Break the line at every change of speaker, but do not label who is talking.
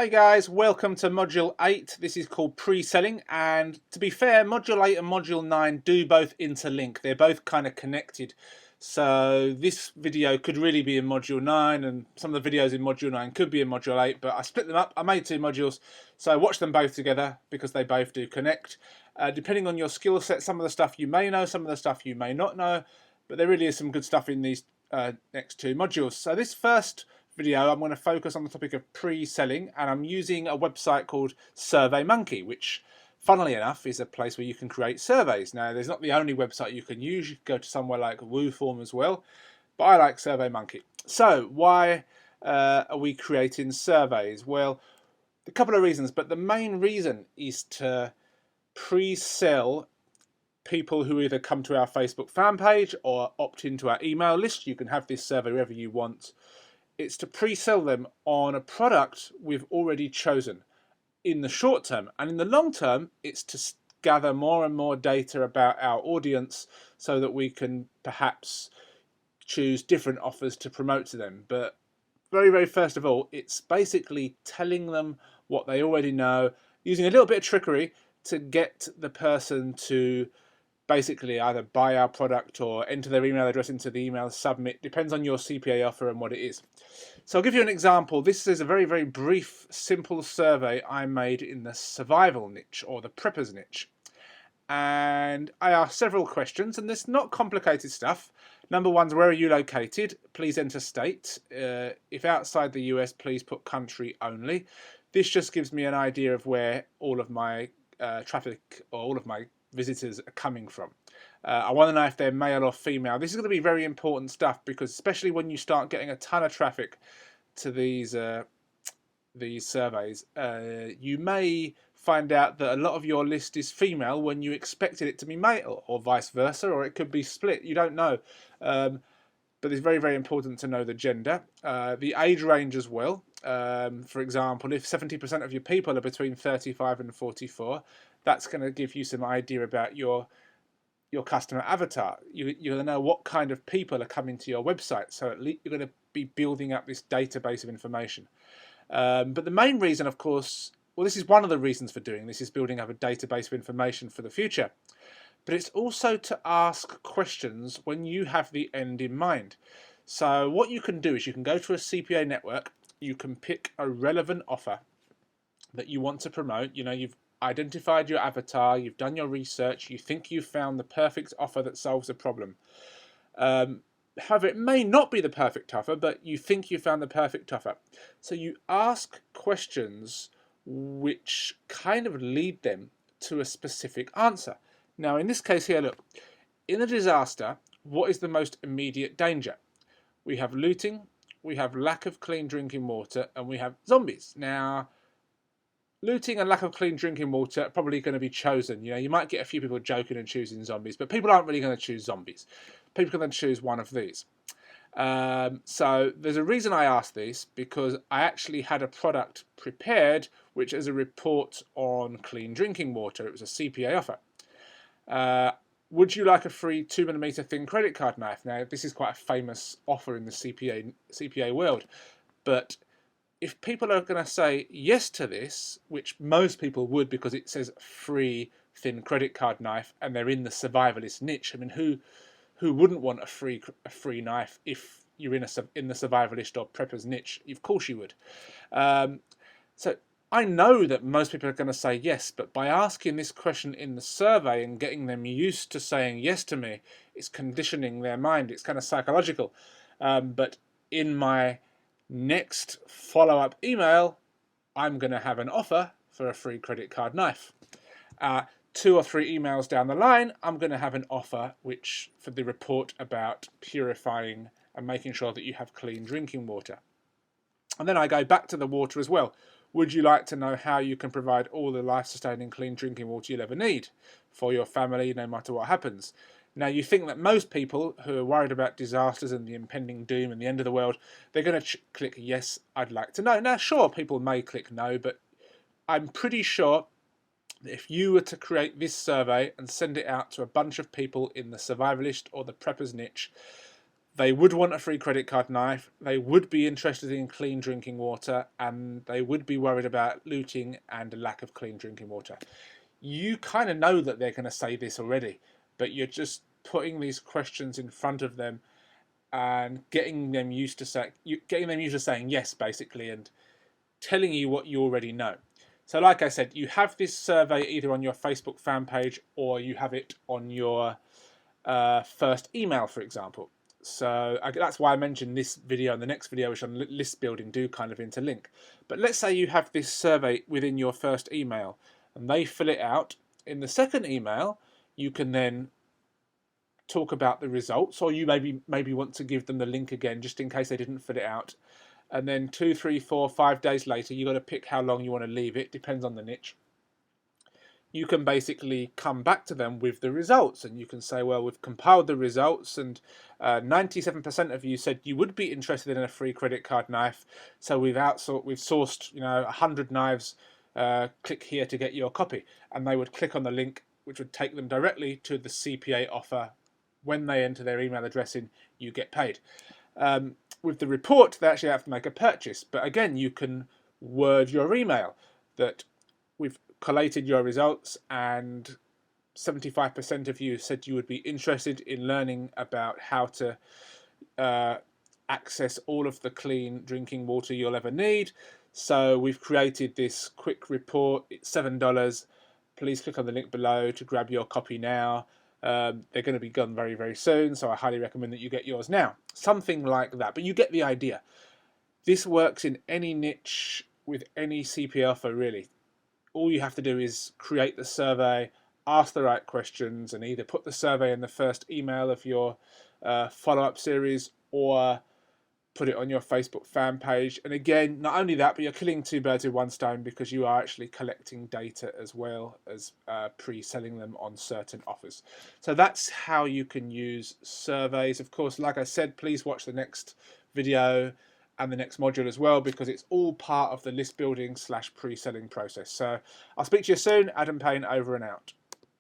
Hey guys, welcome to Module 8. This is called pre-selling, and to be fair, Module 8 and Module 9 do both interlink. They're both kind of connected. So this video could really be in Module 9, and some of the videos in Module 9 could be in Module 8, but I split them up. I made two modules, so watch them both together because they both do connect. Depending on your skill set, some of the stuff you may know, some of the stuff you may not know, but there really is some good stuff in these next two modules. So this first video I'm going to focus on the topic of pre-selling, and I'm using a website called SurveyMonkey, which funnily enough is a place where you can create surveys. Now there's not the only website you can use. You can go to somewhere like WooForm as well, but I like SurveyMonkey. So why are we creating surveys? Well, a couple of reasons, but the main reason is to pre-sell people who either come to our Facebook fan page or opt into our email list. You can have this survey wherever you want. It's to pre-sell them on a product we've already chosen in the short term. And in the long term, it's to gather more and more data about our audience so that we can perhaps choose different offers to promote to them. But very first of all, it's basically telling them what they already know, using a little bit of trickery to get the person to basically either buy our product or enter their email address into the email submit. Depends on your CPA offer and what it is. So I'll give you an example. This is a very brief, simple survey I made in the survival niche or the preppers niche. And I asked several questions, and there's not complicated stuff. Number one's, where are you located? Please enter state. If outside the US, please put country only. This just gives me an idea of where all of my traffic or all of my visitors are coming from. I want to know if they're male or female. This is going to be very important stuff because especially when you start getting a ton of traffic to these surveys, you may find out that a lot of your list is female when you expected it to be male, or vice versa, or it could be split. You don't know. But it's very important to know the gender, the age range as well. For example, if 70% of your people are between 35 and 44, that's going to give you some idea about your customer avatar. You're going to know what kind of people are coming to your website, so at least you're going to be building up this database of information. But the main reason, of course, well, this is one of the reasons for doing this, is building up a database of information for the future. But it's also to ask questions when you have the end in mind. So what you can do is you can go to a CPA network, you can pick a relevant offer that you want to promote. You know, you've identified your avatar, you've done your research, you think you've found the perfect offer that solves a problem. However, it may not be the perfect offer, but you think you found the perfect offer. So you ask questions which kind of lead them to a specific answer. Now, in this case here, look, in a disaster, what is the most immediate danger? We have looting, we have lack of clean drinking water, and we have zombies. Now, looting and lack of clean drinking water are probably going to be chosen. You know, you might get a few people joking and choosing zombies, but people aren't really going to choose zombies. People can then choose one of these. So there's a reason I asked this, because I actually had a product prepared which is a report on clean drinking water. It was a CPA offer. Would you like a free 2mm thin credit card knife? Now, this is quite a famous offer in the CPA world, but if people are going to say yes to this, which most people would because it says free thin credit card knife and they're in the survivalist niche, I mean, who wouldn't want a free knife if you're in the survivalist or preppers niche? Of course you would. So I know that most people are going to say yes, but by asking this question in the survey and getting them used to saying yes to me, it's conditioning their mind. It's kind of psychological. But in my next follow-up email, I'm going to have an offer for a free credit card knife. 2 or 3 emails down the line, I'm going to have an offer for the report about purifying and making sure that you have clean drinking water. And then I go back to the water as well. Would you like to know how you can provide all the life-sustaining clean drinking water you'll ever need for your family, no matter what happens? Now, you think that most people who are worried about disasters and the impending doom and the end of the world, they're going to click yes, I'd like to know. Now, sure, people may click no, but I'm pretty sure that if you were to create this survey and send it out to a bunch of people in the survivalist or the preppers niche, They would want a free credit card knife, they would be interested in clean drinking water, and they would be worried about looting and a lack of clean drinking water. You kind of know that they're going to say this already, but you're just putting these questions in front of them and getting them used to saying yes, basically, and telling you what you already know. So like I said, you have this survey either on your Facebook fan page or you have it on your first email, for example. So that's why I mentioned this video and the next video, which on list building do kind of interlink. But let's say you have this survey within your first email and they fill it out. In the second email, you can then talk about the results, or you maybe want to give them the link again just in case they didn't fill it out. And then 2, 3, 4, 5 days later, you've got to pick how long you want to leave it, depends on the niche. You can basically come back to them with the results, and you can say, well, we've compiled the results, and 97% of you said you would be interested in a free credit card knife. So we've sourced 100 knives. Click here to get your copy, and they would click on the link, which would take them directly to the CPA offer. When they enter their email address in, you get paid. With the report, they actually have to make a purchase, but again, you can word your email that we've collated your results and 75% of you said you would be interested in learning about how to access all of the clean drinking water you'll ever need. So we've created this quick report. It's $7. Please click on the link below to grab your copy now. They're going to be gone very, very soon, so I highly recommend that you get yours now. Something like that, but you get the idea. This works in any niche with any CPA offer, really. All you have to do is create the survey, ask the right questions, and either put the survey in the first email of your follow-up series or put it on your Facebook fan page. And again, not only that, but you're killing two birds with one stone because you are actually collecting data as well as pre-selling them on certain offers. So that's how you can use surveys. Of course, like I said, please watch the next video and the next module as well, because it's all part of the list building / pre-selling process. So I'll speak to you soon. Adam Payne, over and out.